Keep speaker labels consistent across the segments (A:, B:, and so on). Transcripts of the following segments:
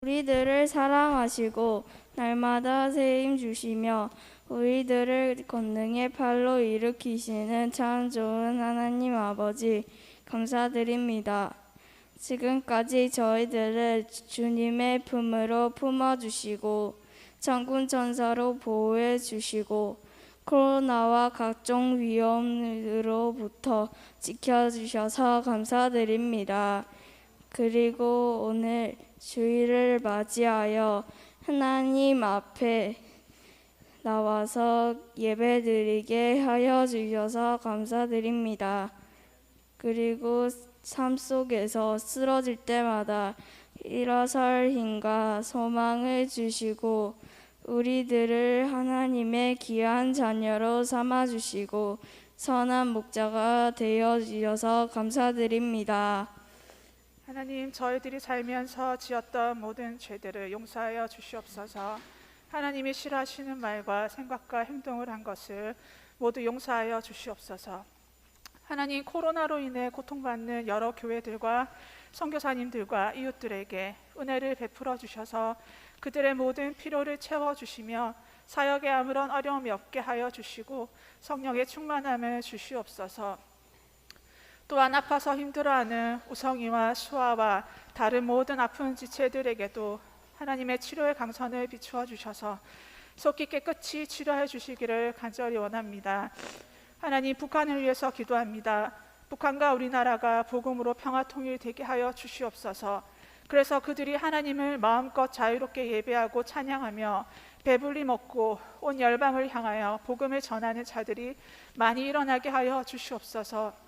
A: 우리들을 사랑하시고 날마다 새 힘 주시며 우리들을 권능의 팔로 일으키시는 참 좋은 하나님 아버지 감사드립니다. 지금까지 저희들을 주님의 품으로 품어주시고 천군 천사로 보호해 주시고 코로나와 각종 위험으로부터 지켜주셔서 감사드립니다. 그리고 오늘 주일을 맞이하여 하나님 앞에 나와서 예배드리게 하여 주셔서 감사드립니다. 그리고 삶 속에서 쓰러질 때마다 일어설 힘과 소망을 주시고 우리들을 하나님의 귀한 자녀로 삼아주시고 선한 목자가 되어 주셔서 감사드립니다.
B: 하나님, 저희들이 살면서 지었던 모든 죄들을 용서하여 주시옵소서. 하나님이 싫어하시는 말과 생각과 행동을 한 것을 모두 용서하여 주시옵소서. 하나님, 코로나로 인해 고통받는 여러 교회들과 선교사님들과 이웃들에게 은혜를 베풀어 주셔서 그들의 모든 필요를 채워주시며 사역에 아무런 어려움이 없게 하여 주시고 성령의 충만함을 주시옵소서. 또한 아파서 힘들어하는 우성이와 수아와 다른 모든 아픈 지체들에게도 하나님의 치료의 강선을 비추어 주셔서 속히 깨끗이 치료해 주시기를 간절히 원합니다. 하나님, 북한을 위해서 기도합니다. 북한과 우리나라가 복음으로 평화 통일되게 하여 주시옵소서. 그래서 그들이 하나님을 마음껏 자유롭게 예배하고 찬양하며 배불리 먹고 온 열방을 향하여 복음을 전하는 자들이 많이 일어나게 하여 주시옵소서.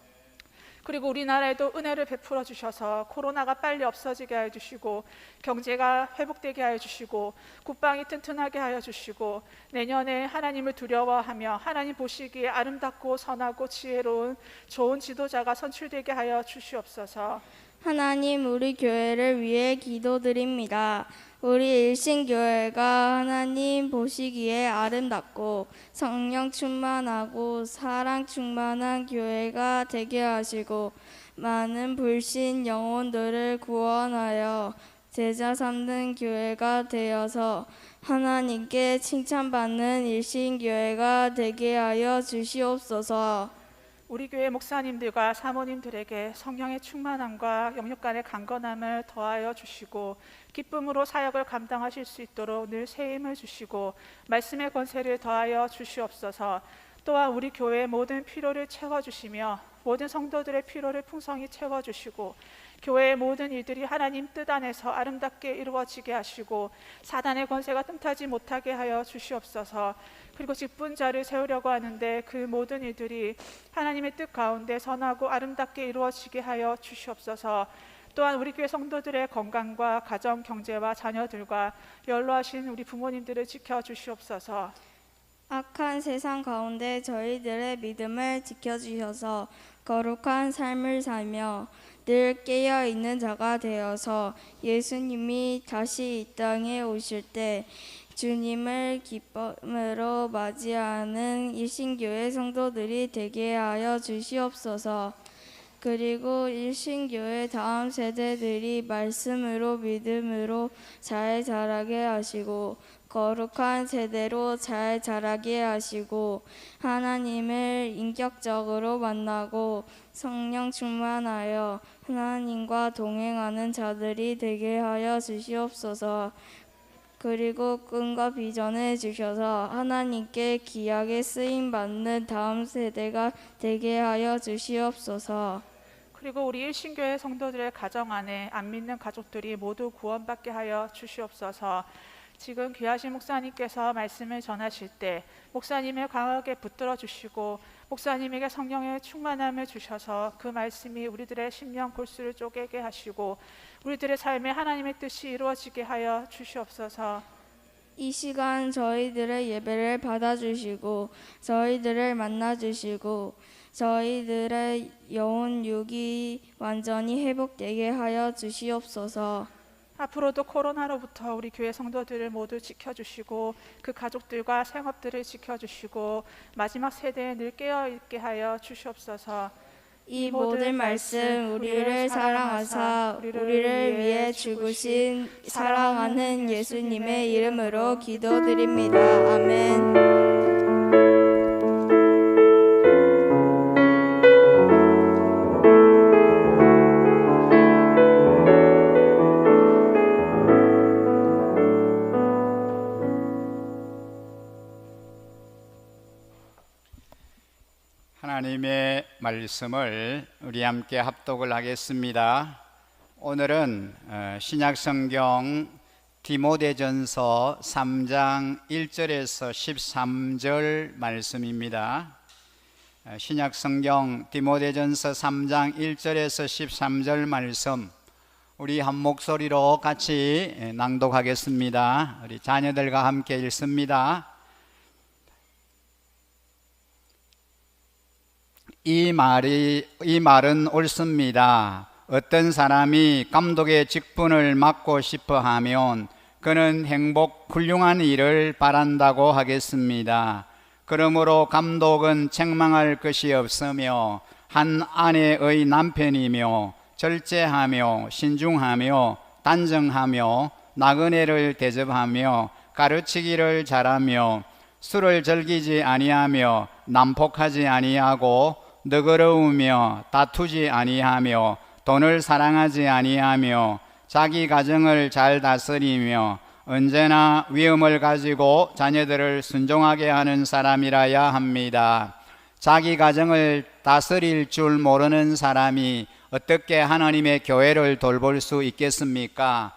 B: 그리고 우리나라에도 은혜를 베풀어 주셔서 코로나가 빨리 없어지게 하여 주시고 경제가 회복되게 하여 주시고 국방이 튼튼하게 하여 주시고 내년에 하나님을 두려워하며 하나님 보시기에 아름답고 선하고 지혜로운 좋은 지도자가 선출되게 하여 주시옵소서.
A: 하나님, 우리 교회를 위해 기도드립니다. 우리 일신교회가 하나님 보시기에 아름답고 성령 충만하고 사랑 충만한 교회가 되게 하시고 많은 불신 영혼들을 구원하여 제자 삼는 교회가 되어서 하나님께 칭찬받는 일신교회가 되게 하여 주시옵소서.
B: 우리 교회 목사님들과 사모님들에게 성령의 충만함과 영육 간의 강건함을 더하여 주시고 기쁨으로 사역을 감당하실 수 있도록 늘 새 힘을 주시고 말씀의 권세를 더하여 주시옵소서. 또한 우리 교회의 모든 필요를 채워주시며 모든 성도들의 필요를 풍성히 채워주시고 교회의 모든 일들이 하나님 뜻 안에서 아름답게 이루어지게 하시고 사단의 권세가 틈타지 못하게 하여 주시옵소서. 그리고 직분자를 세우려고 하는데 그 모든 일들이 하나님의 뜻 가운데 선하고 아름답게 이루어지게 하여 주시옵소서. 또한 우리 교회 성도들의 건강과 가정, 경제와 자녀들과 연로하신 우리 부모님들을 지켜주시옵소서.
A: 악한 세상 가운데 저희들의 믿음을 지켜주셔서 거룩한 삶을 살며 늘 깨어있는 자가 되어서 예수님이 다시 이 땅에 오실 때 주님을 기쁨으로 맞이하는 일신교회 성도들이 되게 하여 주시옵소서. 그리고 일신교회 다음 세대들이 말씀으로 믿음으로 잘 자라게 하시고 거룩한 세대로 잘 자라게 하시고 하나님을 인격적으로 만나고 성령 충만하여 하나님과 동행하는 자들이 되게 하여 주시옵소서. 그리고 꿈과 비전을 주셔서 하나님께 귀하게 쓰임받는 다음 세대가 되게 하여 주시옵소서.
B: 그리고 우리 일신교회 성도들의 가정 안에 안 믿는 가족들이 모두 구원받게 하여 주시옵소서. 지금 귀하신 목사님께서 말씀을 전하실 때 목사님을 강하게 붙들어 주시고 목사님에게 성령의 충만함을 주셔서 그 말씀이 우리들의 심령 골수를 쪼개게 하시고 우리들의 삶에 하나님의 뜻이 이루어지게 하여 주시옵소서.
A: 이 시간 저희들의 예배를 받아주시고 저희들을 만나주시고 저희들의 영혼 육이 완전히 회복되게 하여 주시옵소서.
B: 앞으로도 코로나로부터 우리 교회 성도들을 모두 지켜주시고 그 가족들과 생업들을 지켜주시고 마지막 세대에 늘 깨어있게 하여 주시옵소서.
A: 이 모든 말씀 우리를 사랑하사 우리를 위해 죽으신 사랑하는 예수님의 이름으로 기도드립니다. 아멘.
C: 하나님의 말씀을 우리 함께 합독을 하겠습니다. 오늘은 신약성경 디모데전서 3장 1절에서 13절 말씀입니다. 신약성경 디모데전서 3장 1절에서 13절 말씀 우리 한 목소리로 같이 낭독하겠습니다. 우리 자녀들과 함께 읽습니다. 이 말은 옳습니다. 어떤 사람이 감독의 직분을 맡고 싶어 하면 그는 훌륭한 일을 바란다고 하겠습니다. 그러므로 감독은 책망할 것이 없으며 한 아내의 남편이며 절제하며 신중하며 단정하며 나그네를 대접하며 가르치기를 잘하며 술을 즐기지 아니하며 난폭하지 아니하고 너그러우며 다투지 아니하며 돈을 사랑하지 아니하며 자기 가정을 잘 다스리며 언제나 위엄을 가지고 자녀들을 순종하게 하는 사람이라야 합니다. 자기 가정을 다스릴 줄 모르는 사람이 어떻게 하나님의 교회를 돌볼 수 있겠습니까?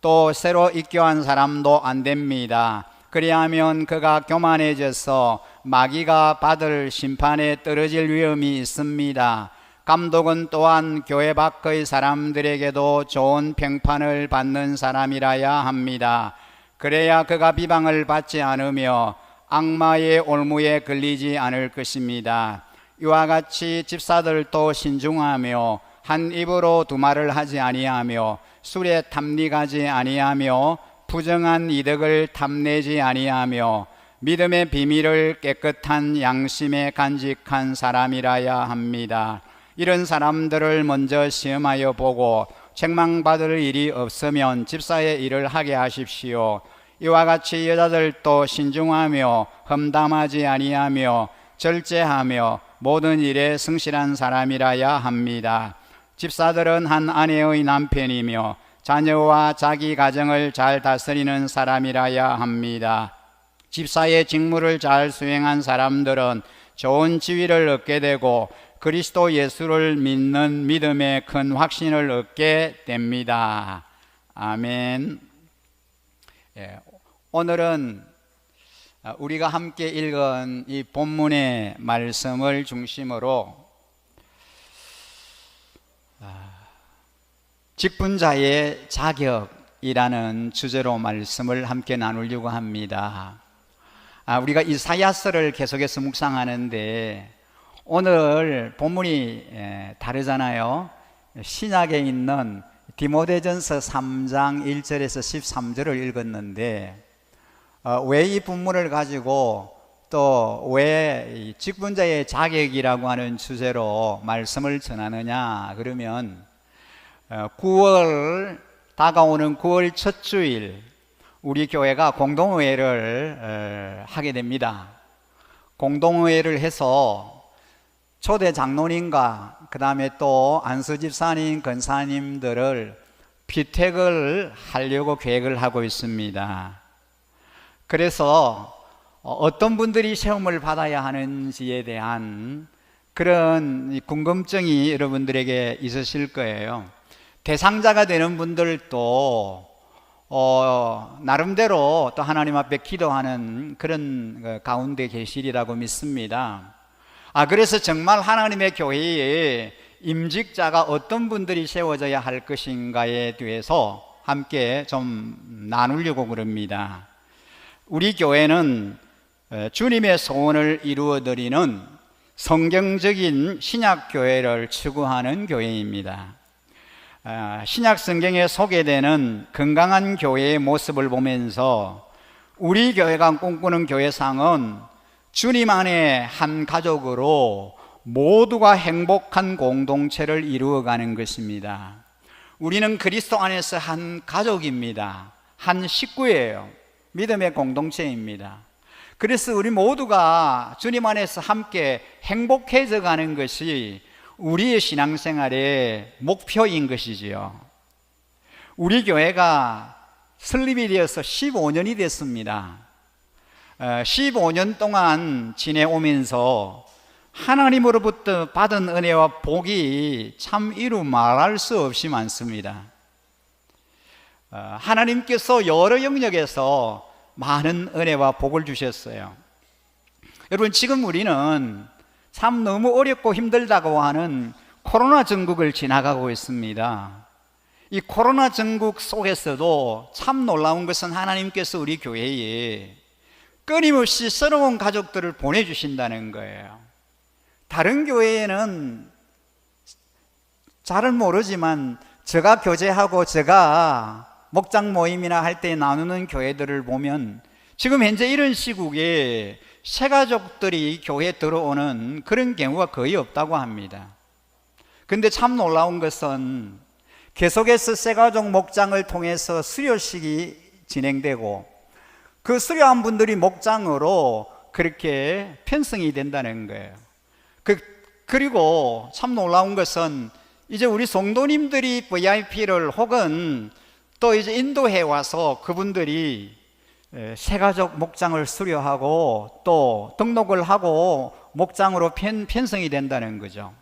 C: 또 새로 입교한 사람도 안 됩니다. 그리하면 그가 교만해져서 마귀가 받을 심판에 떨어질 위험이 있습니다. 감독은 또한 교회 밖의 사람들에게도 좋은 평판을 받는 사람이라야 합니다. 그래야 그가 비방을 받지 않으며 악마의 올무에 걸리지 않을 것입니다. 이와 같이 집사들도 신중하며 한 입으로 두 말을 하지 아니하며 술에 탐닉하지 아니하며 부정한 이득을 탐내지 아니하며 믿음의 비밀을 깨끗한 양심에 간직한 사람이라야 합니다. 이런 사람들을 먼저 시험하여 보고 책망받을 일이 없으면 집사의 일을 하게 하십시오. 이와 같이 여자들도 신중하며 험담하지 아니하며 절제하며 모든 일에 성실한 사람이라야 합니다. 집사들은 한 아내의 남편이며 자녀와 자기 가정을 잘 다스리는 사람이라야 합니다. 집사의 직무를 잘 수행한 사람들은 좋은 지위를 얻게 되고 그리스도 예수를 믿는 믿음의 큰 확신을 얻게 됩니다. 아멘. 오늘은 우리가 함께 읽은 이 본문의 말씀을 중심으로 직분자의 자격이라는 주제로 말씀을 함께 나누려고 합니다. 우리가 이사야서를 계속해서 묵상하는데 오늘 본문이 다르잖아요. 신약에 있는 디모데전서 3장 1절에서 13절을 읽었는데 왜 이 본문을 가지고 또 왜 직분자의 자격이라고 하는 주제로 말씀을 전하느냐 그러면 9월 다가오는 9월 첫 주일 우리 교회가 공동회를 하게 됩니다. 공동회를 해서 초대 장로님과 그 다음에 또 안수 집사님, 권사님들을 피택을 하려고 계획을 하고 있습니다. 그래서 어떤 분들이 시험을 받아야 하는지에 대한 그런 궁금증이 여러분들에게 있으실 거예요. 대상자가 되는 분들도 나름대로 또 하나님 앞에 기도하는 그런 가운데 계시리라고 믿습니다. 그래서 정말 하나님의 교회에 임직자가 어떤 분들이 세워져야 할 것인가에 대해서 함께 좀 나누려고 그럽니다. 우리 교회는 주님의 소원을 이루어드리는 성경적인 신약교회를 추구하는 교회입니다. 신약 성경에 소개되는 건강한 교회의 모습을 보면서 우리 교회가 꿈꾸는 교회상은 주님 안에 한 가족으로 모두가 행복한 공동체를 이루어가는 것입니다. 우리는 그리스도 안에서 한 가족입니다. 한 식구예요. 믿음의 공동체입니다. 그래서 우리 모두가 주님 안에서 함께 행복해져 가는 것이 우리의 신앙생활의 목표인 것이지요. 우리 교회가 설립이 되어서 15년이 됐습니다. 15년 동안 지내오면서 하나님으로부터 받은 은혜와 복이 참 이루 말할 수 없이 많습니다. 하나님께서 여러 영역에서 많은 은혜와 복을 주셨어요. 여러분, 지금 우리는 참 너무 어렵고 힘들다고 하는 코로나 전국을 지나가고 있습니다. 이 코로나 전국 속에서도 참 놀라운 것은 하나님께서 우리 교회에 끊임없이 새로운 가족들을 보내주신다는 거예요. 다른 교회에는 잘은 모르지만 제가 교제하고 제가 목장 모임이나 할 때 나누는 교회들을 보면 지금 현재 이런 시국에 새 가족들이 교회에 들어오는 그런 경우가 거의 없다고 합니다. 그런데 참 놀라운 것은 계속해서 새 가족 목장을 통해서 수료식이 진행되고 그 수료한 분들이 목장으로 그렇게 편성이 된다는 거예요. 그리고 참 놀라운 것은 이제 우리 성도님들이 VIP를 혹은 또 이제 인도해 와서 그분들이 새가족 목장을 수료하고 또 등록을 하고 목장으로 편성이 된다는 거죠.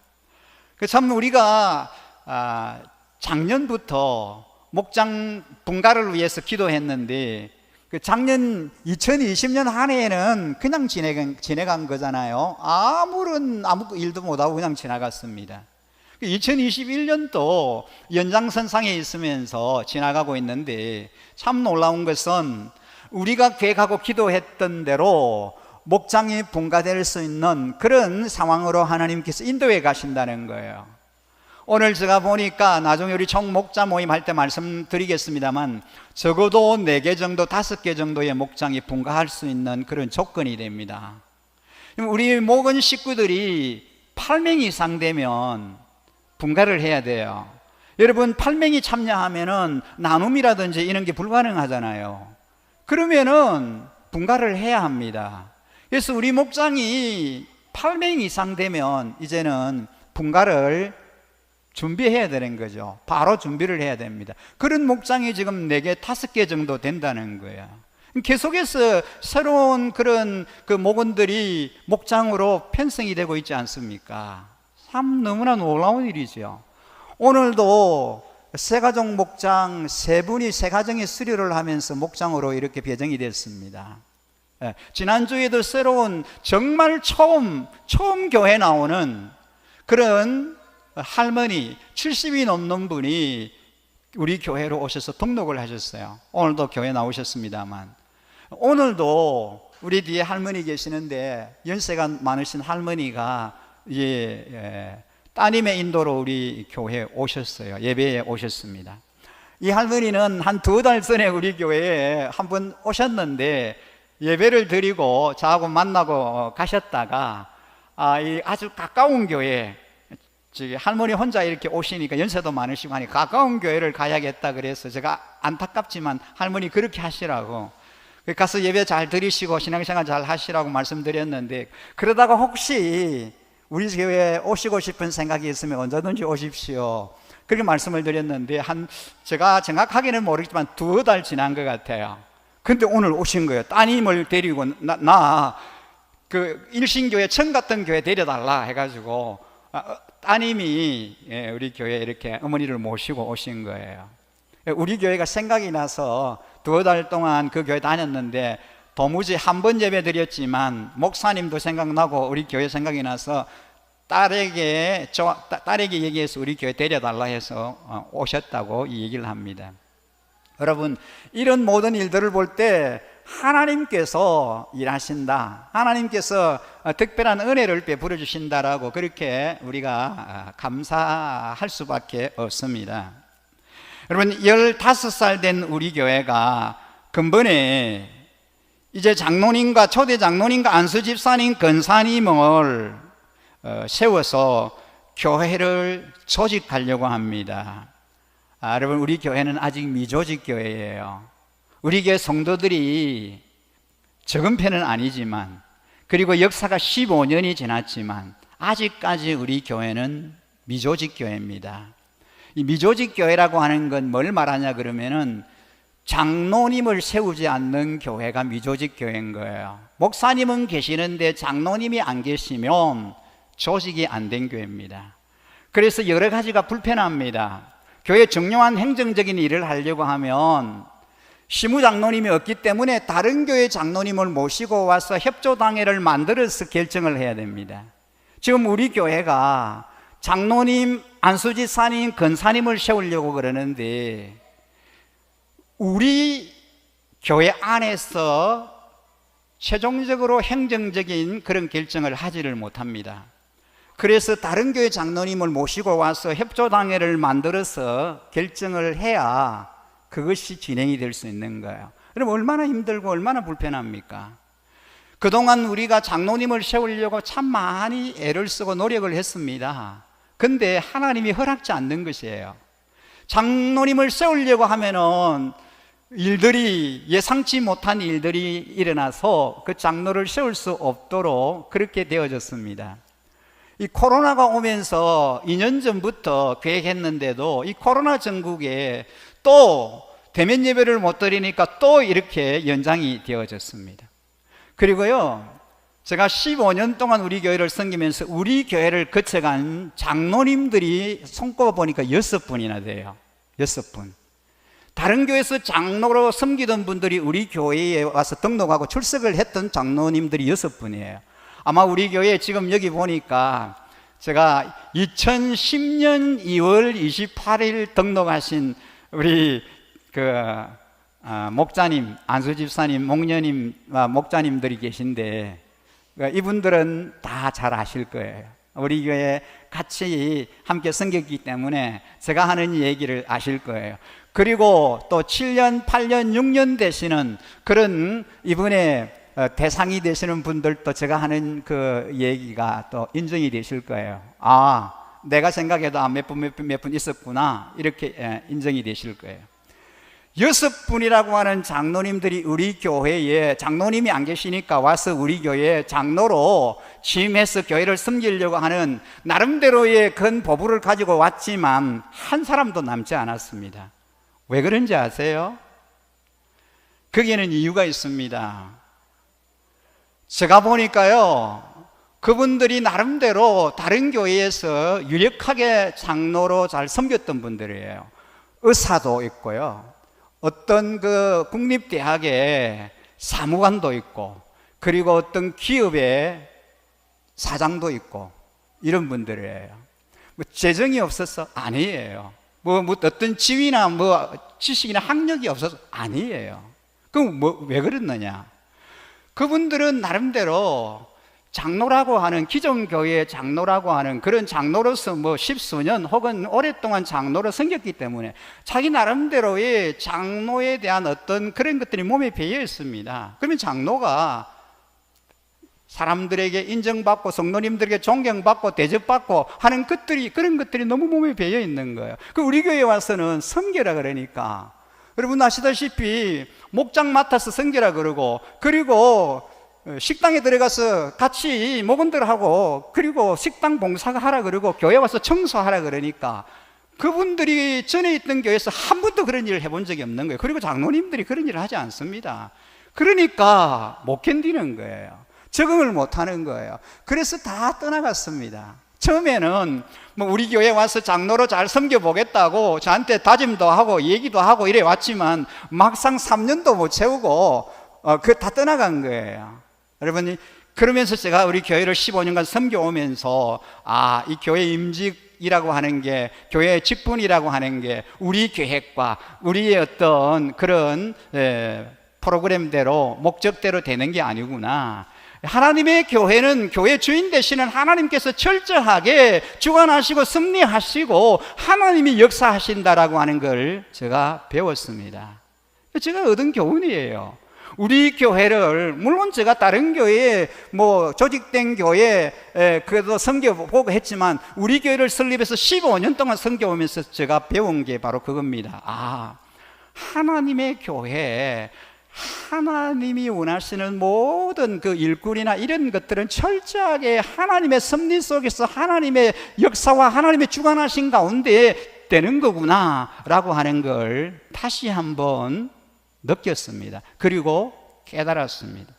C: 참 우리가 작년부터 목장 분가를 위해서 기도했는데 그 작년 2020년 한 해에는 그냥 지내간 거잖아요. 아무 일도 못하고 그냥 지나갔습니다. 2021년도 연장선상에 있으면서 지나가고 있는데 참 놀라운 것은 우리가 계획하고 기도했던 대로 목장이 분가될 수 있는 그런 상황으로 하나님께서 인도해 가신다는 거예요. 오늘 제가 보니까 나중에 우리 총목자 모임 할 때 말씀드리겠습니다만 적어도 4개 정도 5개 정도의 목장이 분가할 수 있는 그런 조건이 됩니다. 우리 모든 식구들이 8명 이상 되면 분가를 해야 돼요. 여러분, 8명이 참여하면은 나눔이라든지 이런 게 불가능하잖아요. 그러면은 분가를 해야 합니다. 그래서 우리 목장이 8명 이상 되면 이제는 분가를 준비해야 되는 거죠. 바로 준비를 해야 됩니다. 그런 목장이 지금 4개, 5개 정도 된다는 거예요. 계속해서 새로운 그런 그 목원들이 목장으로 편성이 되고 있지 않습니까? 참 너무나 놀라운 일이죠. 오늘도 새가족 목장 3분이 새가정의 수료를 하면서 목장으로 이렇게 배정이 됐습니다. 지난주에도 새로운 정말 처음 교회 나오는 그런 할머니 70이 넘는 분이 우리 교회로 오셔서 등록을 하셨어요. 오늘도 교회 나오셨습니다만 오늘도 우리 뒤에 할머니 계시는데 연세가 많으신 할머니가 따님의 인도로 우리 교회에 오셨어요. 예배에 오셨습니다. 이 할머니는 한 2달 전에 우리 교회에 한번 오셨는데 예배를 드리고 저하고 만나고 가셨다가 아주 가까운 교회, 할머니 혼자 이렇게 오시니까 연세도 많으시고 하니 가까운 교회를 가야겠다 그래서 제가 안타깝지만 할머니 그렇게 하시라고 가서 예배 잘 드리시고 신앙생활 잘 하시라고 말씀드렸는데 그러다가 혹시 우리 교회에 오시고 싶은 생각이 있으면 언제든지 오십시오 그렇게 말씀을 드렸는데 제가 정확하게는 모르겠지만 2달 지난 것 같아요. 근데 오늘 오신 거예요. 따님을 데리고 그 일신교회 청 같은 교회 데려달라 해가지고 따님이 우리 교회에 이렇게 어머니를 모시고 오신 거예요. 우리 교회가 생각이 나서 2달 동안 그 교회 다녔는데 도무지 한 번 예배 드렸지만 목사님도 생각나고 우리 교회 생각이 나서 딸에게 얘기해서 우리 교회 데려달라 해서 오셨다고 이 얘기를 합니다. 여러분, 이런 모든 일들을 볼 때 하나님께서 일하신다, 하나님께서 특별한 은혜를 베풀어 주신다라고 그렇게 우리가 감사할 수밖에 없습니다. 여러분, 15살 된 우리 교회가 근본에 이제 장로님과 초대 장로님과 안수 집사님, 권사님을 세워서 교회를 조직하려고 합니다. 여러분, 우리 교회는 아직 미조직 교회예요. 우리 교회 성도들이 적은 편은 아니지만, 그리고 역사가 15년이 지났지만 아직까지 우리 교회는 미조직 교회입니다. 이 미조직 교회라고 하는 건 뭘 말하냐 그러면은 장로님을 세우지 않는 교회가 미조직 교회인 거예요. 목사님은 계시는데 장로님이 안 계시면 조직이 안 된 교회입니다. 그래서 여러 가지가 불편합니다. 교회 중요한 행정적인 일을 하려고 하면 시무장로님이 없기 때문에 다른 교회 장로님을 모시고 와서 협조당회를 만들어서 결정을 해야 됩니다. 지금 우리 교회가 장로님, 안수지사님, 권사님을 세우려고 그러는데 우리 교회 안에서 최종적으로 행정적인 그런 결정을 하지를 못합니다. 그래서 다른 교회 장로님을 모시고 와서 협조당회를 만들어서 결정을 해야 그것이 진행이 될 수 있는 거예요. 그럼 얼마나 힘들고 얼마나 불편합니까? 그동안 우리가 장로님을 세우려고 참 많이 애를 쓰고 노력을 했습니다. 근데 하나님이 허락지 않는 것이에요. 장로님을 세우려고 하면은 일들이, 예상치 못한 일들이 일어나서 그 장로를 세울 수 없도록 그렇게 되어졌습니다. 이 코로나가 오면서 2년 전부터 계획했는데도 이 코로나 전국에 또 대면 예배를 못 드리니까 또 이렇게 연장이 되어졌습니다. 그리고요, 제가 15년 동안 우리 교회를 섬기면서 우리 교회를 거쳐간 장로님들이 손꼽아 보니까 6분이나 돼요. 6분. 다른 교회에서 장로로 섬기던 분들이 우리 교회에 와서 등록하고 출석을 했던 장로님들이 6분이에요. 아마 우리 교회 지금 여기 보니까 제가 2010년 2월 28일 등록하신 우리 목자님, 안수집사님, 목녀님, 목자님들이 계신데 이분들은 다 잘 아실 거예요. 우리 교회 같이 함께 섬겼기 때문에 제가 하는 얘기를 아실 거예요. 그리고 또 7년, 8년, 6년 되시는 그런 이분의 대상이 되시는 분들도 제가 하는 그 얘기가 또 인정이 되실 거예요. 내가 생각해도 몇 분 있었구나, 이렇게 인정이 되실 거예요. 6분이라고 하는 장로님들이 우리 교회에, 장로님이 안 계시니까 와서 우리 교회에 장로로 취임해서 교회를 섬기려고 하는 나름대로의 큰 보부를 가지고 왔지만 한 사람도 남지 않았습니다. 왜 그런지 아세요? 거기에는 이유가 있습니다. 제가 보니까요, 그분들이 나름대로 다른 교회에서 유력하게 장로로 잘 섬겼던 분들이에요. 의사도 있고요, 어떤 그 국립대학의 사무관도 있고, 그리고 어떤 기업의 사장도 있고, 이런 분들이에요. 재정이 없어서? 아니에요. 어떤 지위나 지식이나 학력이 없어서? 아니에요. 그럼 왜 그랬느냐? 그분들은 나름대로 장로라고 하는, 기존 교회의 장로라고 하는 그런 장로로서 10수년 혹은 오랫동안 장로로 섬겼기 때문에 자기 나름대로의 장로에 대한 어떤 그런 것들이 몸에 배어 있습니다. 그러면 장로가 사람들에게 인정받고 성도님들에게 존경받고 대접받고 하는 것들이, 그런 것들이 너무 몸에 배어 있는 거예요. 우리 교회에 와서는 섬겨라 그러니까, 여러분 아시다시피 목장 맡아서 섬겨라 그러고, 그리고 식당에 들어가서 같이 목원들하고, 그리고 식당 봉사가 하라 그러고, 교회 와서 청소하라 그러니까 그분들이 전에 있던 교회에서 한 번도 그런 일을 해본 적이 없는 거예요. 그리고 장로님들이 그런 일을 하지 않습니다. 그러니까 못 견디는 거예요. 적응을 못 하는 거예요. 그래서 다 떠나갔습니다. 처음에는 우리 교회 와서 장로로 잘 섬겨보겠다고 저한테 다짐도 하고 얘기도 하고 이래 왔지만 막상 3년도 못 채우고 다 떠나간 거예요. 여러분, 그러면서 제가 우리 교회를 15년간 섬겨오면서 이 교회 임직이라고 하는 게, 교회의 직분이라고 하는 게 우리 계획과 우리의 어떤 그런 프로그램대로, 목적대로 되는 게 아니구나. 하나님의 교회는 교회 주인 되시는 하나님께서 철저하게 주관하시고 섭리하시고 하나님이 역사하신다라고 하는 걸 제가 배웠습니다. 제가 얻은 교훈이에요. 우리 교회를, 물론 제가 다른 교회에 조직된 교회에 그래도 섬겨보고 했지만 우리 교회를 설립해서 15년 동안 섬겨오면서 제가 배운 게 바로 그겁니다. 하나님의 교회, 하나님이 원하시는 모든 그 일꾼이나 이런 것들은 철저하게 하나님의 섭리 속에서 하나님의 역사와 하나님의 주관하신 가운데 되는 거구나 라고 하는 걸 다시 한번 느꼈습니다. 그리고 깨달았습니다.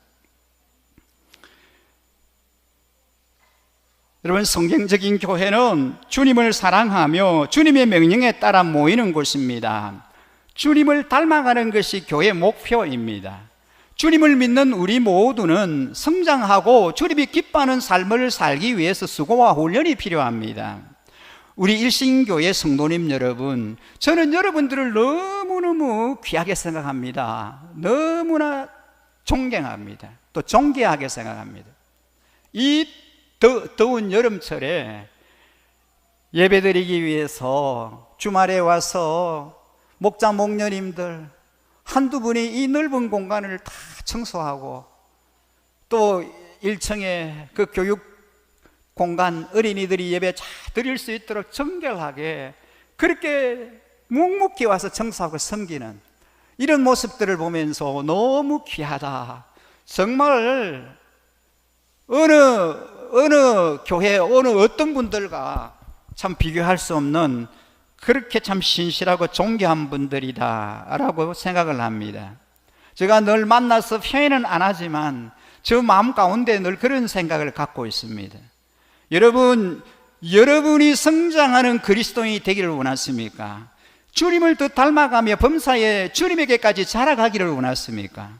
C: 여러분, 성경적인 교회는 주님을 사랑하며 주님의 명령에 따라 모이는 곳입니다. 주님을 닮아가는 것이 교회의 목표입니다. 주님을 믿는 우리 모두는 성장하고 주님이 기뻐하는 삶을 살기 위해서 수고와 훈련이 필요합니다. 우리 일신교회 성도님 여러분, 저는 여러분들을 너무너무 귀하게 생각합니다. 너무나 존경합니다. 또 존귀하게 생각합니다. 이 더운 여름철에 예배드리기 위해서 주말에 와서 목자 목녀님들 한두 분이 이 넓은 공간을 다 청소하고 또 1층에 그 교육 공간, 어린이들이 예배 잘 드릴 수 있도록 정결하게 그렇게 묵묵히 와서 청소하고 섬기는 이런 모습들을 보면서 너무 귀하다. 정말 어느 교회, 어떤 분들과 참 비교할 수 없는 그렇게 참 신실하고 존귀한 분들이다라고 생각을 합니다. 제가 늘 만나서 표현은 안 하지만 저 마음 가운데 늘 그런 생각을 갖고 있습니다. 여러분이 성장하는 그리스도인이 되기를 원하십니까? 주님을 더 닮아가며 범사에 주님에게까지 자라가기를 원하십니까?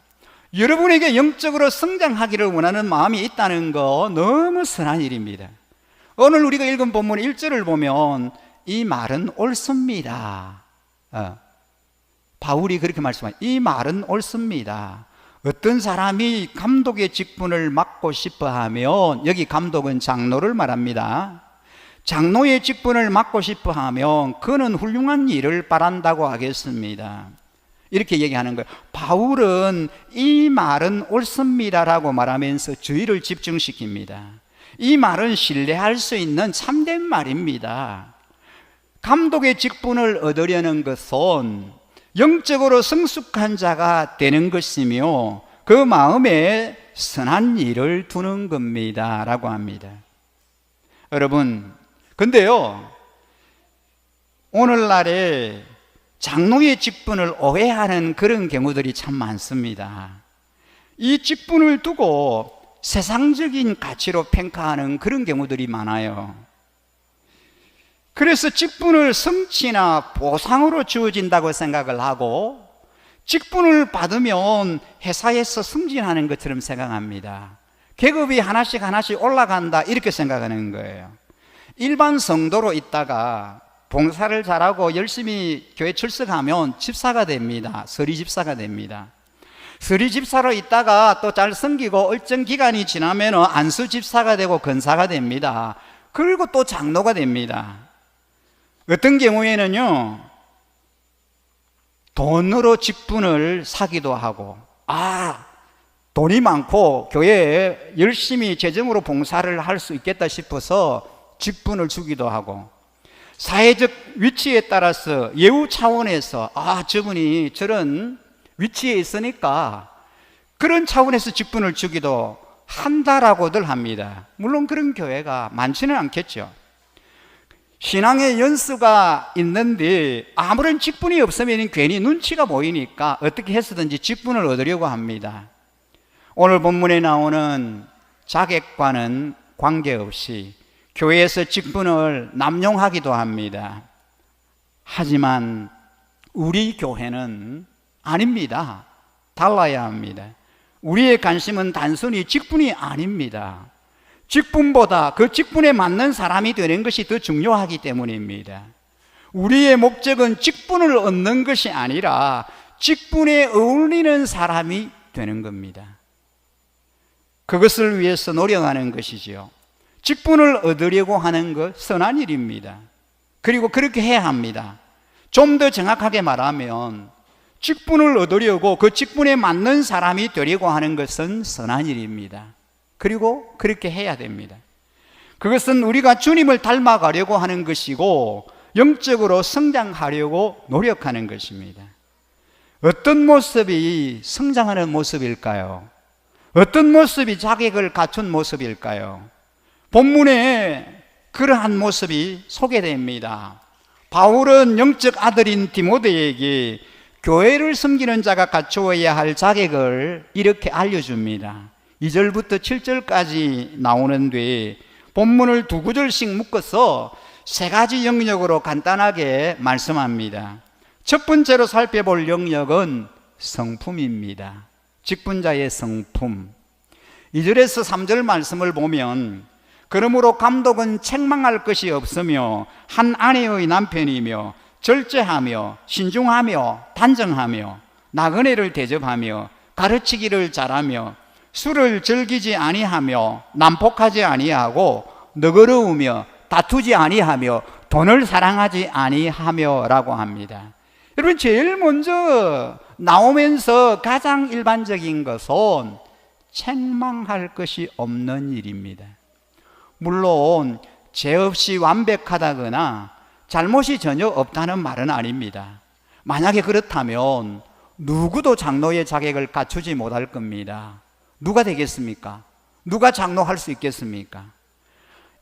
C: 여러분에게 영적으로 성장하기를 원하는 마음이 있다는 거 너무 선한 일입니다. 오늘 우리가 읽은 본문 1절을 보면 이 말은 옳습니다. 바울이 그렇게 말씀합니다. 이 말은 옳습니다. 어떤 사람이 감독의 직분을 맡고 싶어 하면, 여기 감독은 장로를 말합니다. 장로의 직분을 맡고 싶어 하면 그는 훌륭한 일을 바란다고 하겠습니다. 이렇게 얘기하는 거예요. 바울은 이 말은 옳습니다라고 말하면서 주의를 집중시킵니다. 이 말은 신뢰할 수 있는 참된 말입니다. 감독의 직분을 얻으려는 것은 영적으로 성숙한 자가 되는 것이며 그 마음에 선한 일을 두는 겁니다 라고 합니다. 여러분, 근데요, 오늘날에 장로의 직분을 오해하는 그런 경우들이 참 많습니다. 이 직분을 두고 세상적인 가치로 평가하는 그런 경우들이 많아요. 그래서 직분을 성취나 보상으로 주어진다고 생각을 하고 직분을 받으면 회사에서 승진하는 것처럼 생각합니다. 계급이 하나씩 올라간다 이렇게 생각하는 거예요. 일반 성도로 있다가 봉사를 잘하고 열심히 교회 출석하면 집사가 됩니다. 서리집사가 됩니다. 서리집사로 있다가 또 잘 섬기고 일정 기간이 지나면 안수집사가 되고 권사가 됩니다. 그리고 또 장로가 됩니다. 어떤 경우에는요, 돈으로 직분을 사기도 하고, 돈이 많고 교회에 열심히 재정으로 봉사를 할 수 있겠다 싶어서 직분을 주기도 하고, 사회적 위치에 따라서 예우 차원에서 저분이 저런 위치에 있으니까 그런 차원에서 직분을 주기도 한다라고들 합니다. 물론 그런 교회가 많지는 않겠죠. 신앙의 연수가 있는데 아무런 직분이 없으면 괜히 눈치가 보이니까 어떻게 해서든지 직분을 얻으려고 합니다. 오늘 본문에 나오는 자격과는 관계없이 교회에서 직분을 남용하기도 합니다. 하지만 우리 교회는 아닙니다. 달라야 합니다. 우리의 관심은 단순히 직분이 아닙니다. 직분보다 그 직분에 맞는 사람이 되는 것이 더 중요하기 때문입니다. 우리의 목적은 직분을 얻는 것이 아니라 직분에 어울리는 사람이 되는 겁니다. 그것을 위해서 노력하는 것이지요. 직분을 얻으려고 하는 것 선한 일입니다. 그리고 그렇게 해야 합니다. 좀 더 정확하게 말하면 직분을 얻으려고 그 직분에 맞는 사람이 되려고 하는 것은 선한 일입니다. 그리고 그렇게 해야 됩니다. 그것은 우리가 주님을 닮아가려고 하는 것이고 영적으로 성장하려고 노력하는 것입니다. 어떤 모습이 성장하는 모습일까요? 어떤 모습이 자격을 갖춘 모습일까요? 본문에 그러한 모습이 소개됩니다. 바울은 영적 아들인 디모데에게 교회를 섬기는 자가 갖추어야 할 자격을 이렇게 알려줍니다. 2절부터 7절까지 나오는데 본문을 두 구절씩 묶어서 세 가지 영역으로 간단하게 말씀합니다. 첫 번째로 살펴볼 영역은 성품입니다. 직분자의 성품. 2절에서 3절 말씀을 보면 그러므로 감독은 책망할 것이 없으며 한 아내의 남편이며 절제하며 신중하며 단정하며 나그네를 대접하며 가르치기를 잘하며 술을 즐기지 아니하며 난폭하지 아니하고 너그러우며 다투지 아니하며 돈을 사랑하지 아니하며 라고 합니다. 여러분, 제일 먼저 나오면서 가장 일반적인 것은 책망할 것이 없는 일입니다. 물론 죄 없이 완벽하다거나 잘못이 전혀 없다는 말은 아닙니다. 만약에 그렇다면 누구도 장로의 자격을 갖추지 못할 겁니다. 누가 되겠습니까? 누가 장로할 수 있겠습니까?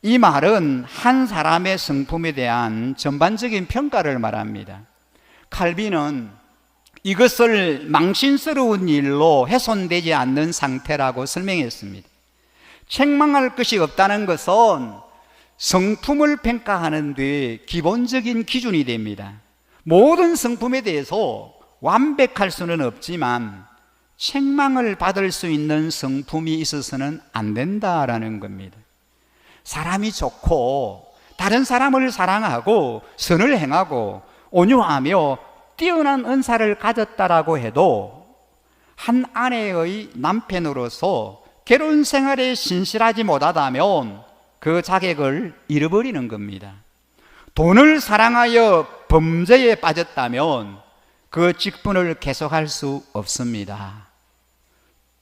C: 이 말은 한 사람의 성품에 대한 전반적인 평가를 말합니다. 칼빈은 이것을 망신스러운 일로 훼손되지 않는 상태라고 설명했습니다. 책망할 것이 없다는 것은 성품을 평가하는 데 기본적인 기준이 됩니다. 모든 성품에 대해서 완벽할 수는 없지만 책망을 받을 수 있는 성품이 있어서는 안 된다라는 겁니다. 사람이 좋고 다른 사람을 사랑하고 선을 행하고 온유하며 뛰어난 은사를 가졌다라고 해도 한 아내의 남편으로서 결혼 생활에 신실하지 못하다면 그 자격을 잃어버리는 겁니다. 돈을 사랑하여 범죄에 빠졌다면 그 직분을 계속할 수 없습니다.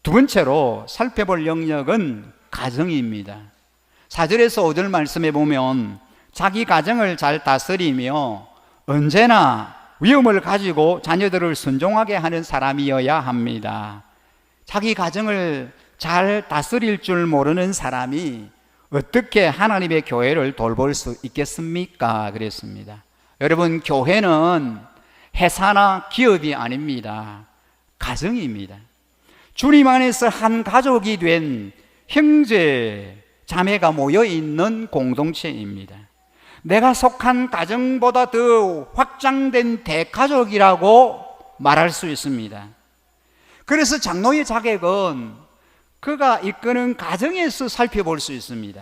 C: 두 번째로 살펴볼 영역은 가정입니다. 4절에서 5절 말씀에 보면 자기 가정을 잘 다스리며 언제나 위엄을 가지고 자녀들을 순종하게 하는 사람이어야 합니다. 자기 가정을 잘 다스릴 줄 모르는 사람이 어떻게 하나님의 교회를 돌볼 수 있겠습니까? 그랬습니다. 여러분, 교회는 회사나 기업이 아닙니다. 가정입니다. 주님 안에서 한 가족이 된 형제, 자매가 모여 있는 공동체입니다. 내가 속한 가정보다 더 확장된 대가족이라고 말할 수 있습니다. 그래서 장로의 자격은 그가 이끄는 가정에서 살펴볼 수 있습니다.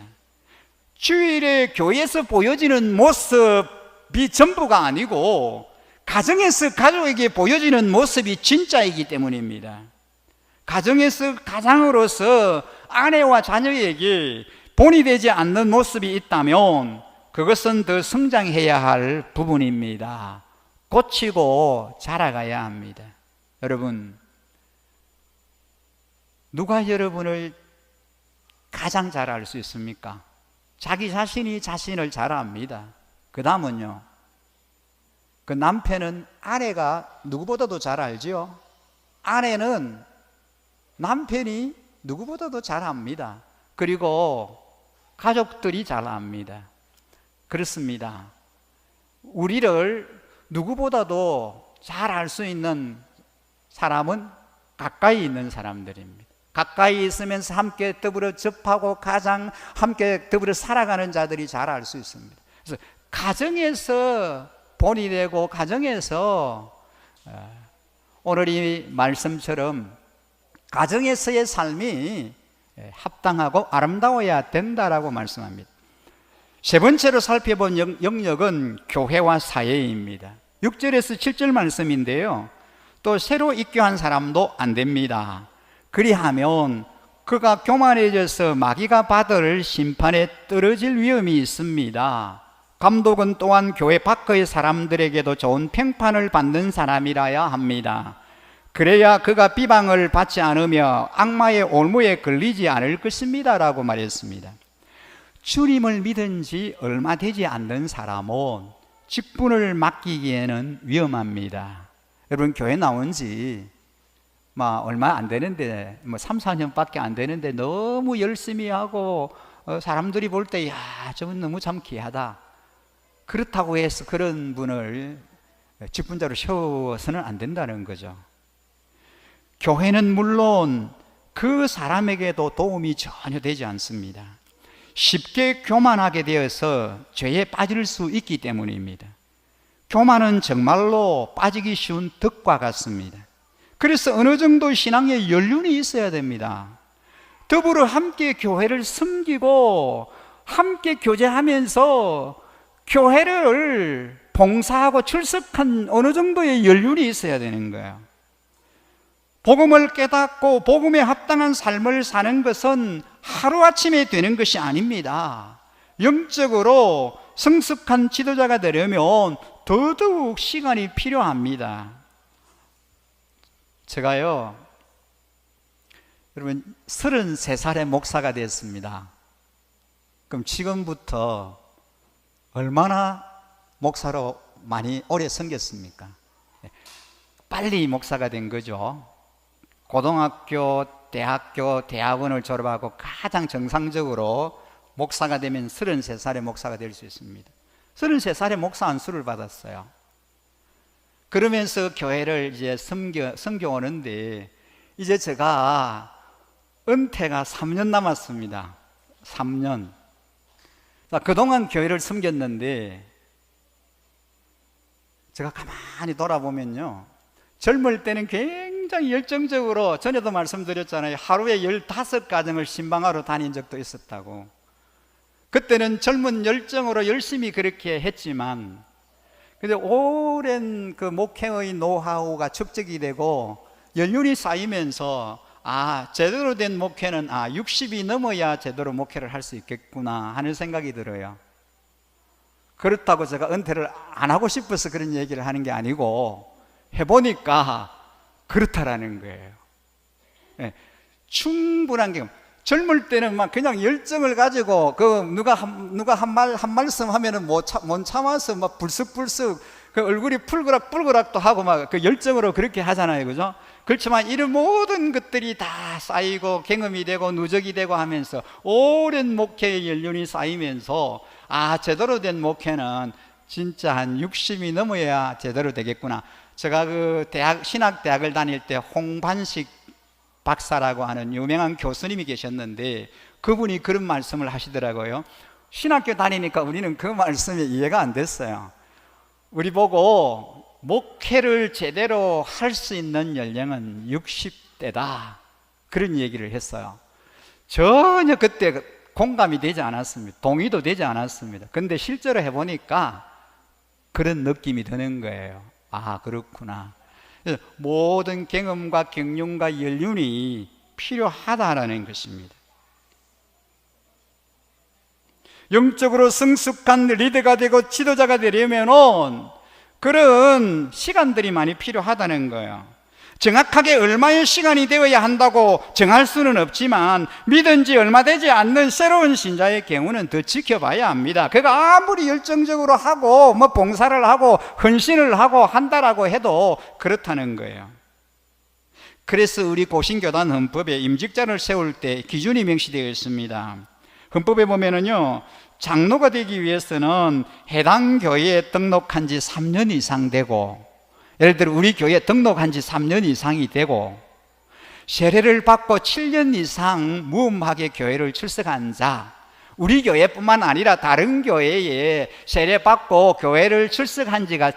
C: 주일에 교회에서 보여지는 모습이 전부가 아니고 가정에서 가족에게 보여지는 모습이 진짜이기 때문입니다. 가정에서 가장으로서 아내와 자녀에게 본이 되지 않는 모습이 있다면 그것은 더 성장해야 할 부분입니다. 고치고 자라가야 합니다. 여러분, 누가 여러분을 가장 잘 알 수 있습니까? 자기 자신이 자신을 잘 압니다. 그 다음은요, 그 남편은 아내가 누구보다도 잘 알지요. 아내는 남편이 누구보다도 잘 압니다. 그리고 가족들이 잘 압니다. 그렇습니다. 우리를 누구보다도 잘 알 수 있는 사람은 가까이 있는 사람들입니다. 가까이 있으면서 함께 더불어 접하고 가장 함께 더불어 살아가는 자들이 잘 알 수 있습니다. 그래서 가정에서 본이 되고 가정에서 오늘 이 말씀처럼 가정에서의 삶이 합당하고 아름다워야 된다라고 말씀합니다. 세 번째로 살펴본 영역은 교회와 사회입니다. 6절에서 7절 말씀인데요, 또 새로 입교한 사람도 안 됩니다. 그리하면 그가 교만해져서 마귀가 받을 심판에 떨어질 위험이 있습니다. 감독은 또한 교회 밖의 사람들에게도 좋은 평판을 받는 사람이라야 합니다. 그래야 그가 비방을 받지 않으며 악마의 올무에 걸리지 않을 것입니다 라고 말했습니다. 주님을 믿은 지 얼마 되지 않는 사람은 직분을 맡기기에는 위험합니다. 여러분, 교회 나온 지 얼마 안 되는데 3, 4년밖에 안 되는데 너무 열심히 하고 사람들이 볼 때 야, 저분 너무 참 귀하다, 그렇다고 해서 그런 분을 직분자로 세워서는 안 된다는 거죠. 교회는 물론 그 사람에게도 도움이 전혀 되지 않습니다. 쉽게 교만하게 되어서 죄에 빠질 수 있기 때문입니다. 교만은 정말로 빠지기 쉬운 덕과 같습니다. 그래서 어느 정도 신앙의 연륜이 있어야 됩니다. 더불어 함께 교회를 섬기고 함께 교제하면서 교회를 봉사하고 출석한 어느 정도의 연륜이 있어야 되는 거예요. 복음을 깨닫고 복음에 합당한 삶을 사는 것은 하루아침에 되는 것이 아닙니다. 영적으로 성숙한 지도자가 되려면 더더욱 시간이 필요합니다. 제가요, 여러분 33살에 목사가 됐습니다. 그럼 지금부터 얼마나 목사로 많이 오래 섬겼습니까? 빨리 목사가 된 거죠. 고등학교, 대학교, 대학원을 졸업하고 가장 정상적으로 목사가 되면 33살에 목사가 될 수 있습니다. 33살에 목사 안수를 받았어요. 그러면서 교회를 이제 섬겨오는데 이제 제가 은퇴가 3년 남았습니다. 3년. 그동안 교회를 섬겼는데 제가 가만히 돌아보면요, 젊을 때는 굉장히 열정적으로, 전에도 말씀드렸잖아요, 하루에 15가정을 신방하러 다닌 적도 있었다고. 그때는 젊은 열정으로 열심히 그렇게 했지만, 근데 오랜 그 목회의 노하우가 축적이 되고 연륜이 쌓이면서 제대로 된 목회는 60이 넘어야 제대로 목회를 할 수 있겠구나 하는 생각이 들어요. 그렇다고 제가 은퇴를 안 하고 싶어서 그런 얘기를 하는 게 아니고 해보니까 그렇다라는 거예요. 네, 충분한 경험. 젊을 때는 막 그냥 열정을 가지고 누가 한 말씀 하면은 못 참아서 막 불쑥불쑥 그 얼굴이 풀그락불그락도 하고 막 그 열정으로 그렇게 하잖아요, 그죠? 그렇지만 이런 모든 것들이 다 쌓이고 경험이 되고 누적이 되고 하면서 오랜 목회의 연륜이 쌓이면서 제대로 된 목회는 진짜 한 60이 넘어야 제대로 되겠구나. 제가 그 신학대학을 다닐 때 홍반식 박사라고 하는 유명한 교수님이 계셨는데 그분이 그런 말씀을 하시더라고요. 신학교 다니니까 우리는 그 말씀이 이해가 안 됐어요. 우리 보고 목회를 제대로 할 수 있는 연령은 60대다 그런 얘기를 했어요. 전혀 그때 공감이 되지 않았습니다. 동의도 되지 않았습니다. 근데 실제로 해보니까 그런 느낌이 드는 거예요. 그렇구나. 모든 경험과 경륜과 연륜이 필요하다라는 것입니다. 영적으로 성숙한 리더가 되고 지도자가 되려면 그런 시간들이 많이 필요하다는 거예요. 정확하게 얼마의 시간이 되어야 한다고 정할 수는 없지만 믿은 지 얼마 되지 않는 새로운 신자의 경우는 더 지켜봐야 합니다. 그가 아무리 열정적으로 하고 봉사를 하고 헌신을 하고 한다라고 해도 그렇다는 거예요. 그래서 우리 고신교단 헌법에 임직자를 세울 때 기준이 명시되어 있습니다. 헌법에 보면은요, 장로가 되기 위해서는 해당 교회에 등록한 지 3년 이상 되고, 예를 들어 우리 교회에 등록한 지 3년 이상이 되고, 세례를 받고 7년 이상 무음하게 교회를 출석한 자, 우리 교회뿐만 아니라 다른 교회에 세례받고 교회를 출석한 지가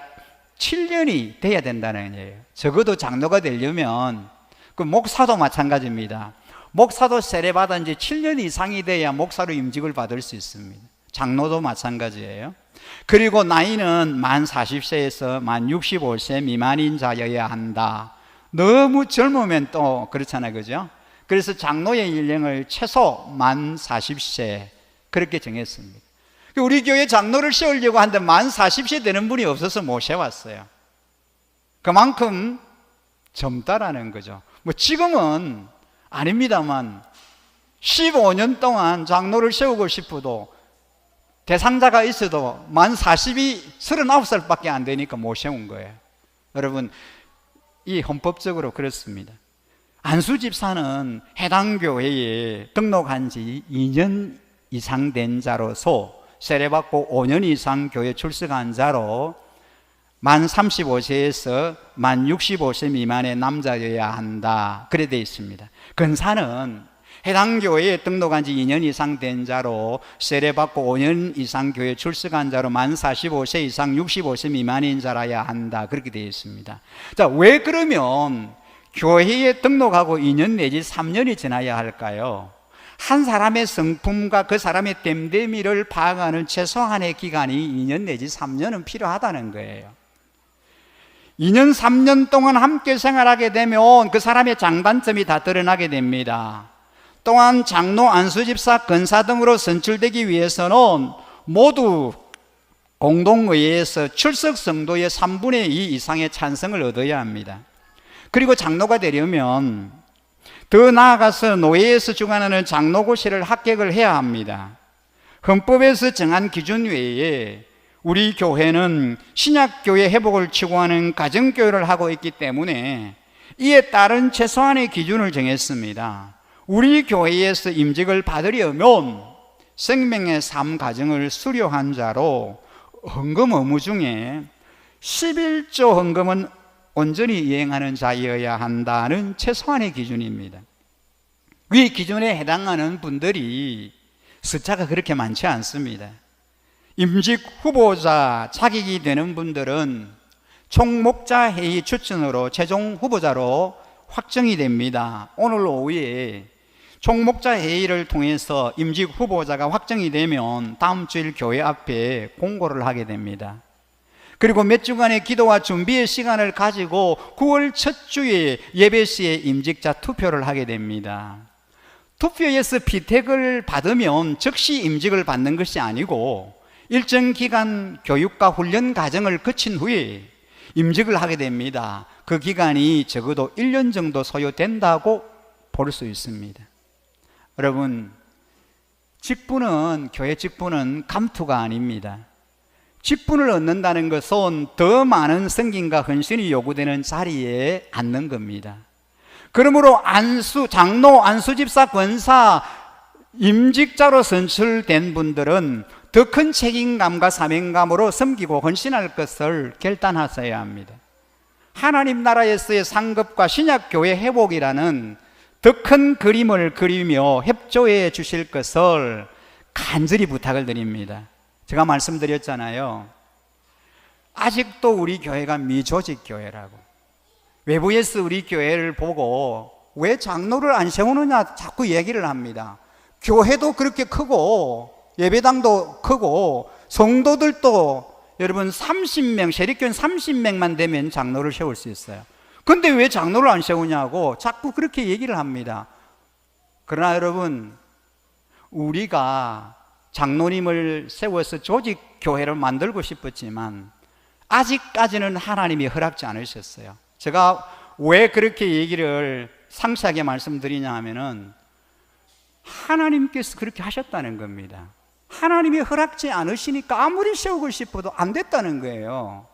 C: 7년이 돼야 된다는 거예요. 적어도 장로가 되려면, 그 목사도 마찬가지입니다. 목사도 세례받은 지 7년 이상이 돼야 목사로 임직을 받을 수 있습니다. 장로도 마찬가지예요. 그리고 나이는 만 40세에서 만 65세 미만인 자여야 한다. 너무 젊으면 또 그렇잖아요, 그죠? 그래서 장로의 연령을 최소 만 40세 그렇게 정했습니다. 우리 교회 장로를 세우려고 하는데 만 40세 되는 분이 없어서 못 세웠어요. 그만큼 젊다라는 거죠. 뭐 지금은 아닙니다만 15년 동안 장로를 세우고 싶어도 대상자가 있어도 만 40이 39살밖에 안 되니까 못 세운 거예요. 여러분, 이 헌법적으로 그렇습니다. 안수 집사는 해당 교회에 등록한 지 2년 이상 된 자로서 세례받고 5년 이상 교회 출석한 자로 만 35세에서 만 65세 미만의 남자여야 한다. 그래 되어 있습니다. 근사는 해당 교회에 등록한 지 2년 이상 된 자로 세례받고 5년 이상 교회 출석한 자로 만 45세 이상 65세 미만인 자라야 한다. 그렇게 되어 있습니다. 자, 왜 그러면 교회에 등록하고 2년 내지 3년이 지나야 할까요? 한 사람의 성품과 그 사람의 됨됨이를 파악하는 최소한의 기간이 2년 내지 3년은 필요하다는 거예요. 2년 3년 동안 함께 생활하게 되면 그 사람의 장단점이 다 드러나게 됩니다. 또한 장로, 안수집사, 권사 등으로 선출되기 위해서는 모두 공동의회에서 출석 성도의 3분의 2 이상의 찬성을 얻어야 합니다. 그리고 장로가 되려면 더 나아가서 노예에서 주관하는 장로고시를 합격을 해야 합니다. 헌법에서 정한 기준 외에 우리 교회는 신약교회 회복을 추구하는 가정교회를 하고 있기 때문에 이에 따른 최소한의 기준을 정했습니다. 우리 교회에서 임직을 받으려면 생명의 삶 가정을 수료한 자로 헌금 의무 중에 11조 헌금은 온전히 이행하는 자여야 한다는 최소한의 기준입니다. 위 기준에 해당하는 분들이 숫자가 그렇게 많지 않습니다. 임직 후보자 자격이 되는 분들은 총목자 회의 추천으로 최종 후보자로 확정이 됩니다. 오늘 오후에 총목자 회의를 통해서 임직 후보자가 확정이 되면 다음 주일 교회 앞에 공고를 하게 됩니다. 그리고 몇 주간의 기도와 준비의 시간을 가지고 9월 첫 주에 예배 시에 임직자 투표를 하게 됩니다. 투표에서 피택을 받으면 즉시 임직을 받는 것이 아니고 일정 기간 교육과 훈련 과정을 거친 후에 임직을 하게 됩니다. 그 기간이 적어도 1년 정도 소요된다고 볼 수 있습니다. 여러분, 직분은, 교회 직분은 감투가 아닙니다. 직분을 얻는다는 것은 더 많은 섬김과 헌신이 요구되는 자리에 앉는 겁니다. 그러므로 장로, 안수집사, 권사, 임직자로 선출된 분들은 더 큰 책임감과 사명감으로 섬기고 헌신할 것을 결단하셔야 합니다. 하나님 나라에서의 상급과 신약교회 회복이라는 더 큰 그림을 그리며 협조해 주실 것을 간절히 부탁을 드립니다. 제가 말씀드렸잖아요. 아직도 우리 교회가 미조직 교회라고. 외부에서 우리 교회를 보고 왜 장로를 안 세우느냐 자꾸 얘기를 합니다. 교회도 그렇게 크고 예배당도 크고 성도들도 여러분 30명, 세력교회 30명만 되면 장로를 세울 수 있어요. 근데 왜 장로를 안 세우냐고 자꾸 그렇게 얘기를 합니다. 그러나 여러분, 우리가 장로님을 세워서 조직 교회를 만들고 싶었지만 아직까지는 하나님이 허락지 않으셨어요. 제가 왜 그렇게 얘기를 상세하게 말씀드리냐 하면은 하나님께서 그렇게 하셨다는 겁니다. 하나님이 허락지 않으시니까 아무리 세우고 싶어도 안 됐다는 거예요.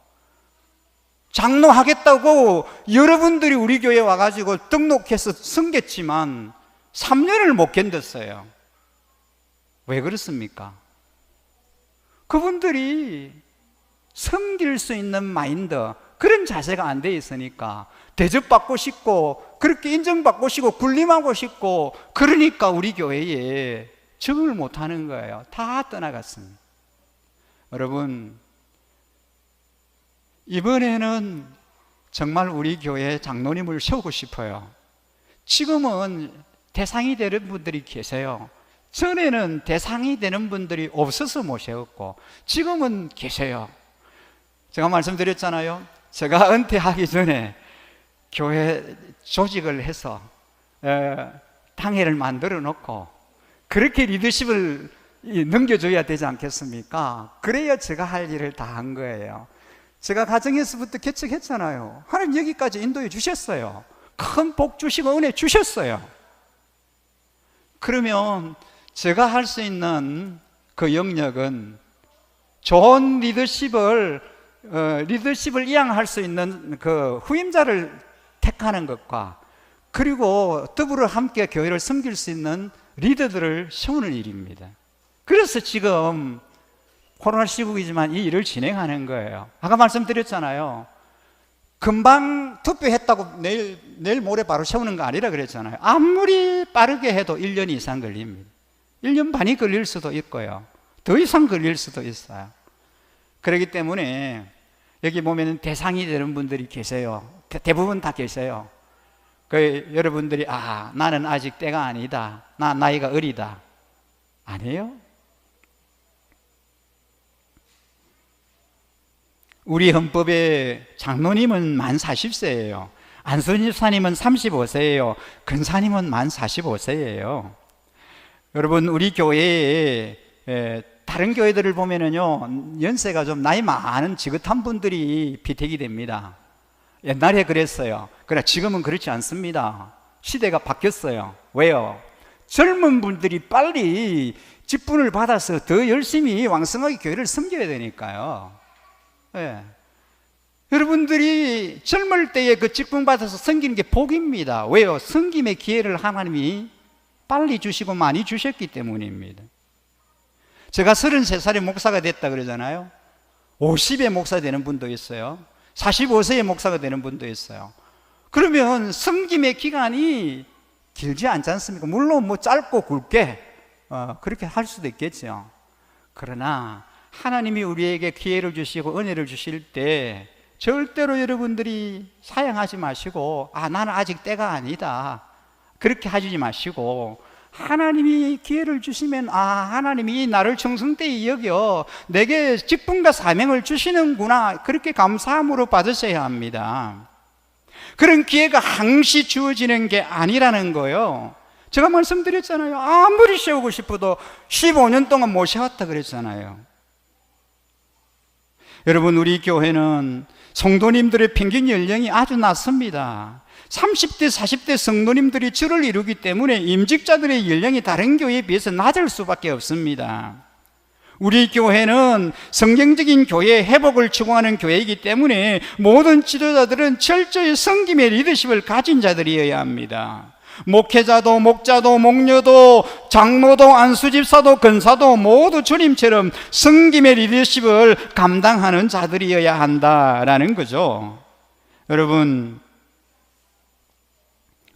C: 장로 하겠다고 여러분들이 우리 교회에 와가지고 등록해서 섬겼지만 3년을 못 견뎠어요. 왜 그렇습니까? 그분들이 섬길 수 있는 마인드, 그런 자세가 안 돼 있으니까 대접받고 싶고 그렇게 인정받고 싶고 군림하고 싶고 그러니까 우리 교회에 적응을 못하는 거예요. 다 떠나갔습니다. 여러분, 이번에는 정말 우리 교회 장로님을 세우고 싶어요. 지금은 대상이 되는 분들이 계세요. 전에는 대상이 되는 분들이 없어서 못 세웠고 지금은 계세요. 제가 말씀드렸잖아요. 제가 은퇴하기 전에 교회 조직을 해서 당회를 만들어 놓고 그렇게 리더십을 넘겨줘야 되지 않겠습니까? 그래야 제가 할 일을 다 한 거예요. 제가 가정에서부터 개척했잖아요. 하나님 여기까지 인도해 주셨어요. 큰 복 주시고 은혜 주셨어요. 그러면 제가 할 수 있는 그 영역은 좋은 리더십을 이양할 수 있는 그 후임자를 택하는 것과, 그리고 더불어 함께 교회를 섬길 수 있는 리더들을 세우는 일입니다. 그래서 지금 코로나 시국이지만 이 일을 진행하는 거예요. 아까 말씀드렸잖아요. 금방 투표했다고 내일 모레 바로 세우는 거 아니라 그랬잖아요. 아무리 빠르게 해도 1년 이상 걸립니다. 1년 반이 걸릴 수도 있고요. 더 이상 걸릴 수도 있어요. 그렇기 때문에 여기 보면 대상이 되는 분들이 계세요. 대부분 다 계세요. 여러분들이 나는 아직 때가 아니다, 나 나이가 어리다. 아니에요. 우리 헌법에 장로님은 만 40세예요. 안순희 사님은 35세예요. 근사님은 만 45세예요. 여러분, 우리 교회에 다른 교회들을 보면은요, 연세가 좀 나이 많은 지긋한 분들이 피택이 됩니다. 옛날에 그랬어요. 그러나 지금은 그렇지 않습니다. 시대가 바뀌었어요. 왜요? 젊은 분들이 빨리 직분을 받아서 더 열심히 왕성하게 교회를 섬겨야 되니까요. 예. 여러분들이 젊을 때에 그 직분 받아서 섬기는 게 복입니다. 왜요? 섬김의 기회를 하나님이 빨리 주시고 많이 주셨기 때문입니다. 제가 33살에 목사가 됐다 그러잖아요. 50에 목사 되는 분도 있어요. 45세에 목사가 되는 분도 있어요. 그러면 섬김의 기간이 길지 않지 않습니까? 물론 뭐 짧고 굵게 그렇게 할 수도 있겠죠. 그러나 하나님이 우리에게 기회를 주시고 은혜를 주실 때 절대로 여러분들이 사양하지 마시고 나는 아직 때가 아니다, 그렇게 하지 마시고, 하나님이 기회를 주시면 하나님이 나를 청성때에 여겨 내게 직분과 사명을 주시는구나, 그렇게 감사함으로 받으셔야 합니다. 그런 기회가 항시 주어지는 게 아니라는 거예요. 제가 말씀드렸잖아요. 아무리 세우고 싶어도 15년 동안 못 세웠다 그랬잖아요. 여러분, 우리 교회는 성도님들의 평균 연령이 아주 낮습니다. 30대, 40대 성도님들이 주를 이루기 때문에 임직자들의 연령이 다른 교회에 비해서 낮을 수밖에 없습니다. 우리 교회는 성경적인 교회 회복을 추구하는 교회이기 때문에 모든 지도자들은 철저히 섬김의 리더십을 가진 자들이어야 합니다. 목회자도 목자도 목녀도 장로도 안수집사도 근사도 모두 주님처럼 섬김의 리더십을 감당하는 자들이어야 한다라는 거죠. 여러분,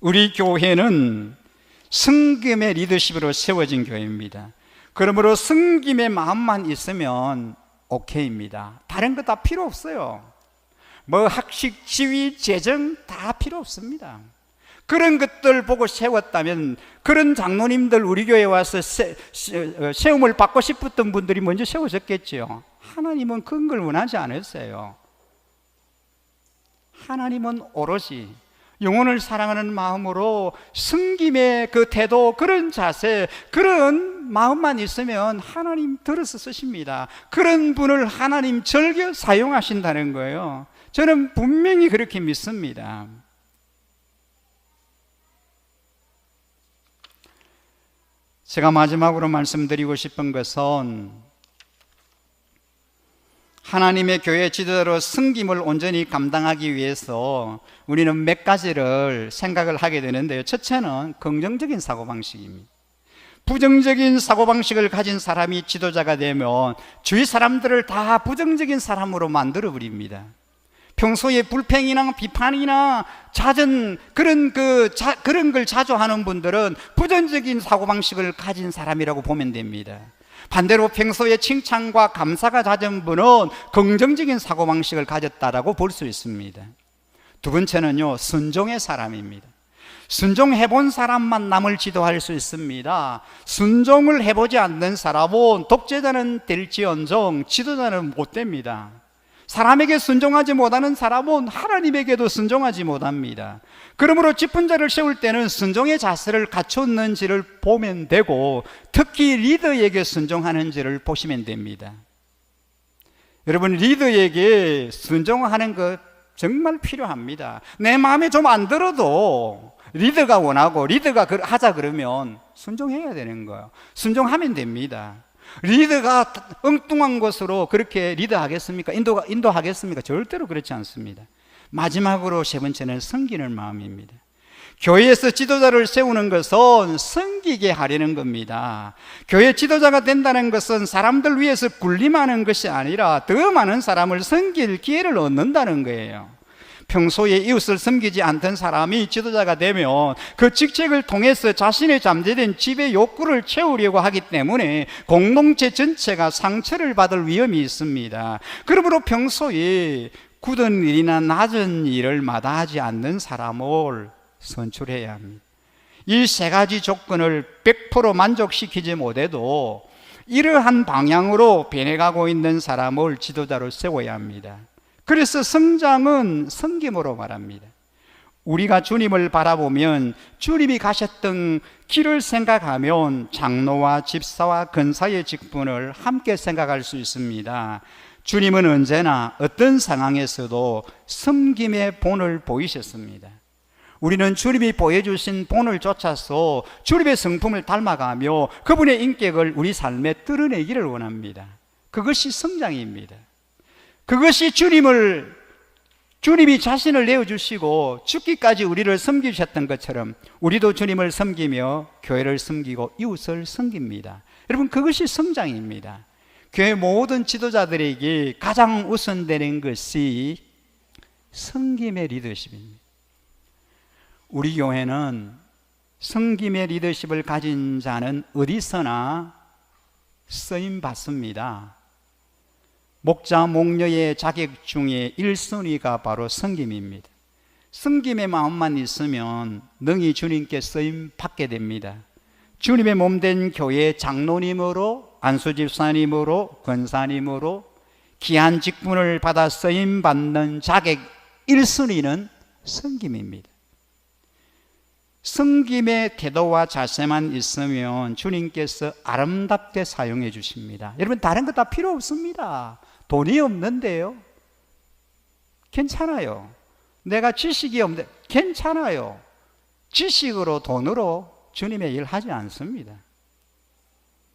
C: 우리 교회는 섬김의 리더십으로 세워진 교회입니다. 그러므로 섬김의 마음만 있으면 오케이입니다. 다른 거 다 필요 없어요. 뭐 학식, 지위, 재정 다 필요 없습니다. 그런 것들 보고 세웠다면, 그런 장로님들 우리 교회에 와서 세움을 받고 싶었던 분들이 먼저 세워졌겠죠. 하나님은 그런 걸 원하지 않았어요. 하나님은 오롯이 영혼을 사랑하는 마음으로 섬김의 그 태도, 그런 자세, 그런 마음만 있으면 하나님 들어서 쓰십니다. 그런 분을 하나님 즐겨 사용하신다는 거예요. 저는 분명히 그렇게 믿습니다. 제가 마지막으로 말씀드리고 싶은 것은, 하나님의 교회 지도자로 섬김을 온전히 감당하기 위해서 우리는 몇 가지를 생각을 하게 되는데요. 첫째는 긍정적인 사고방식입니다. 부정적인 사고방식을 가진 사람이 지도자가 되면 주위 사람들을 다 부정적인 사람으로 만들어버립니다. 평소에 불평이나 비판이나 잦은 그런 걸 자주 하는 분들은 부정적인 사고방식을 가진 사람이라고 보면 됩니다. 반대로 평소에 칭찬과 감사가 잦은 분은 긍정적인 사고방식을 가졌다라고 볼 수 있습니다. 두 번째는요, 순종의 사람입니다. 순종해본 사람만 남을 지도할 수 있습니다. 순종을 해보지 않는 사람은 독재자는 될지언정 지도자는 못 됩니다. 사람에게 순종하지 못하는 사람은 하나님에게도 순종하지 못합니다. 그러므로 직분자를 세울 때는 순종의 자세를 갖췄는지를 보면 되고, 특히 리더에게 순종하는지를 보시면 됩니다. 여러분, 리더에게 순종하는 것 정말 필요합니다. 내 마음에 좀 안 들어도 리더가 원하고 리더가 하자 그러면 순종해야 되는 거예요. 순종하면 됩니다. 리더가 엉뚱한 것으로 그렇게 리더하겠습니까? 인도하겠습니까? 절대로 그렇지 않습니다. 마지막으로 세 번째는 섬기는 마음입니다. 교회에서 지도자를 세우는 것은 섬기게 하려는 겁니다. 교회 지도자가 된다는 것은 사람들 위해서 군림하는 것이 아니라 더 많은 사람을 섬길 기회를 얻는다는 거예요. 평소에 이웃을 섬기지 않던 사람이 지도자가 되면 그 직책을 통해서 자신의 잠재된 지배 욕구를 채우려고 하기 때문에 공동체 전체가 상처를 받을 위험이 있습니다. 그러므로 평소에 굳은 일이나 낮은 일을 마다하지 않는 사람을 선출해야 합니다. 이 세 가지 조건을 100% 만족시키지 못해도 이러한 방향으로 변해가고 있는 사람을 지도자로 세워야 합니다. 그래서 성장은 섬김으로 말합니다. 우리가 주님을 바라보면 주님이 가셨던 길을 생각하면 장로와 집사와 근사의 직분을 함께 생각할 수 있습니다. 주님은 언제나 어떤 상황에서도 섬김의 본을 보이셨습니다. 우리는 주님이 보여주신 본을 쫓아서 주님의 성품을 닮아가며 그분의 인격을 우리 삶에 드러내기를 원합니다. 그것이 성장입니다. 그것이 주님이 자신을 내어주시고 죽기까지 우리를 섬기셨던 것처럼 우리도 주님을 섬기며 교회를 섬기고 이웃을 섬깁니다. 여러분, 그것이 성장입니다. 교회 모든 지도자들에게 가장 우선되는 것이 섬김의 리더십입니다. 우리 교회는 섬김의 리더십을 가진 자는 어디서나 쓰임 받습니다. 목자, 목녀의 자격 중에 1순위가 바로 섬김입니다. 섬김의 마음만 있으면 능히 주님께 쓰임 받게 됩니다. 주님의 몸된 교회의 장로님으로, 안수집사님으로, 권사님으로 귀한 직분을 받아 쓰임 받는 자격 1순위는 섬김입니다. 섬김의 태도와 자세만 있으면 주님께서 아름답게 사용해 주십니다. 여러분, 다른 거 다 필요 없습니다. 돈이 없는데요, 괜찮아요. 내가 지식이 없는데 괜찮아요. 지식으로 돈으로 주님의 일 하지 않습니다.